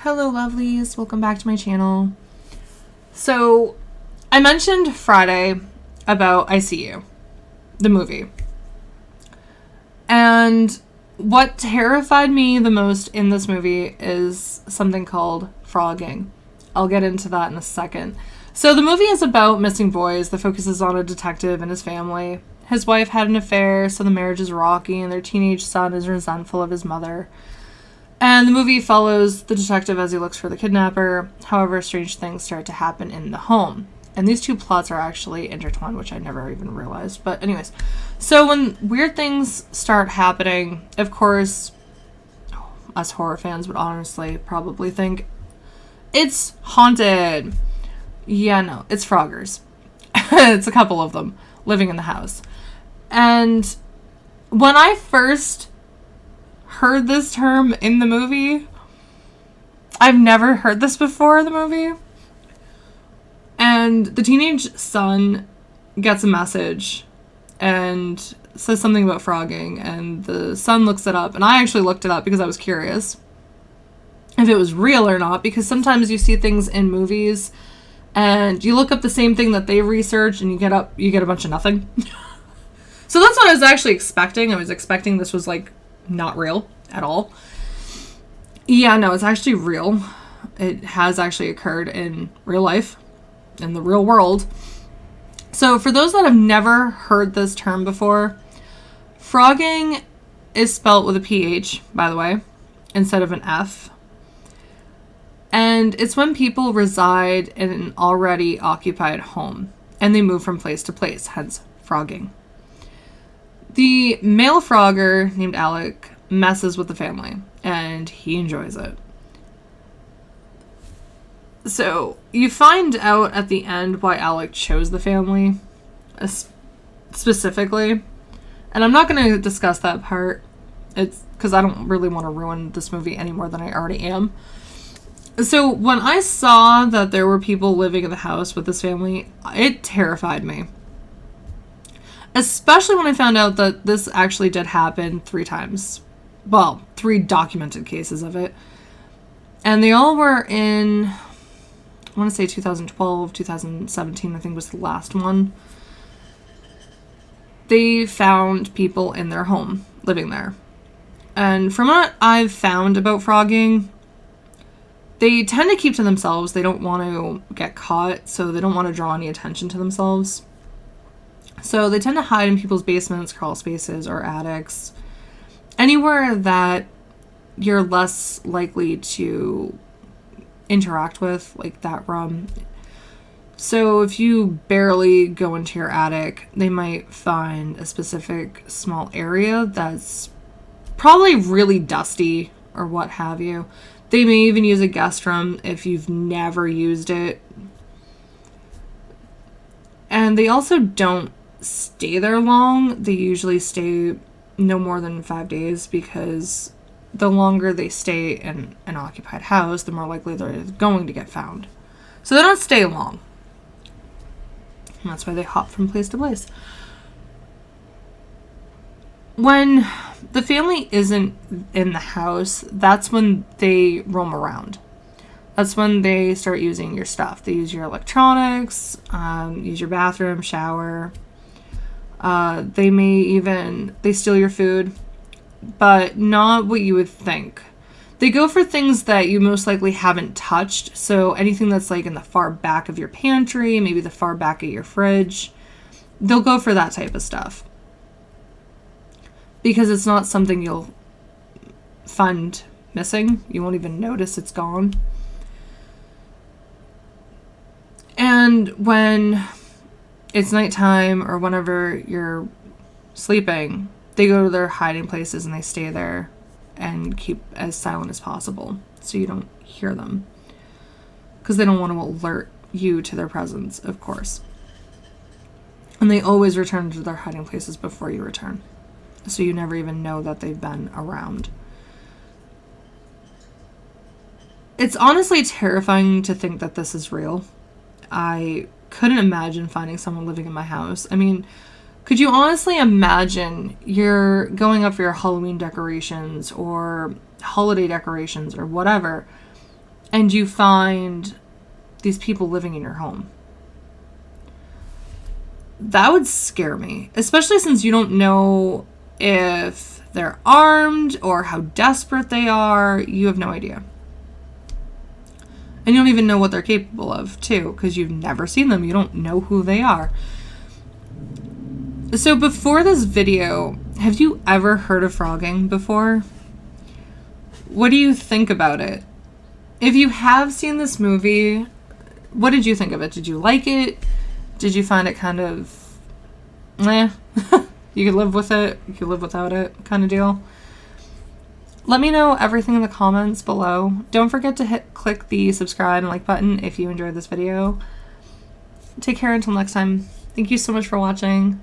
Hello lovelies, welcome back to my channel. So, I mentioned Friday about I See You, the movie. And what terrified me the most in this movie is something called phrogging. I'll get into that in a second. So the movie is about missing boys that focuses on a detective and his family. His wife had an affair, so the marriage is rocky, and their teenage son is resentful of his mother. And the movie follows the detective as he looks for the kidnapper. However, strange things start to happen in the home. And these two plots are actually intertwined, which I never even realized. But anyways, so when weird things start happening, of course, us horror fans would honestly probably think, it's haunted. Yeah, no, it's phroggers. It's a couple of them living in the house. And when I first heard this term in the movie, I've never heard this before in the movie. And the teenage son gets a message and says something about phrogging, and the son looks it up, and I actually looked it up because I was curious if it was real or not, because sometimes you see things in movies and you look up the same thing that they researched and you get a bunch of nothing. So that's what I was actually expecting. I was expecting this was like not real at all. Yeah, no, it's actually real. It has actually occurred in real life, in the real world. So for those that have never heard this term before, phrogging is spelt with a PH, by the way, instead of an F. And it's when people reside in an already occupied home and they move from place to place, hence phrogging. The male frogger named Alec messes with the family, and he enjoys it. So, you find out at the end why Alec chose the family, specifically. And I'm not going to discuss that part. It's because I don't really want to ruin this movie any more than I already am. So, when I saw that there were people living in the house with this family, it terrified me. Especially when I found out that this actually did happen 3 times. Well, 3 documented cases of it. And they all were in, I want to say 2012, 2017, I think was the last one. They found people in their home living there. And from what I've found about phrogging, they tend to keep to themselves. They don't want to get caught, so they don't want to draw any attention to themselves. So they tend to hide in people's basements, crawl spaces, or attics. Anywhere that you're less likely to interact with, like that room. So if you barely go into your attic, they might find a specific small area that's probably really dusty or what have you. They may even use a guest room if you've never used it. And they also don't stay there long. They usually stay no more than 5 days, because the longer they stay in an occupied house, the more likely they're going to get found. So they don't stay long. And that's why they hop from place to place. When the family isn't in the house, that's when they roam around. That's when they start using your stuff. They use your electronics, use your bathroom, shower. They steal your food, but not what you would think. They go for things that you most likely haven't touched. So anything that's like in the far back of your pantry, maybe the far back of your fridge, they'll go for that type of stuff. Because it's not something you'll find missing. You won't even notice it's gone. And when it's nighttime or whenever you're sleeping, they go to their hiding places and they stay there and keep as silent as possible so you don't hear them. Because they don't want to alert you to their presence, of course. And they always return to their hiding places before you return. So you never even know that they've been around. It's honestly terrifying to think that this is real. I couldn't imagine finding someone living in my house. I mean, could you honestly imagine you're going up for your Halloween decorations or holiday decorations or whatever, and you find these people living in your home. That would scare me, especially since you don't know if they're armed or how desperate they are. You have no idea. And you don't even know what they're capable of, too, because you've never seen them. You don't know who they are. So before this video, have you ever heard of phrogging before? What do you think about it? If you have seen this movie, what did you think of it? Did you like it? Did you find it kind of, you could live with it, you could live without it kind of deal? Let me know everything in the comments below. Don't forget to click the subscribe and like button if you enjoyed this video. Take care until next time. Thank you so much for watching.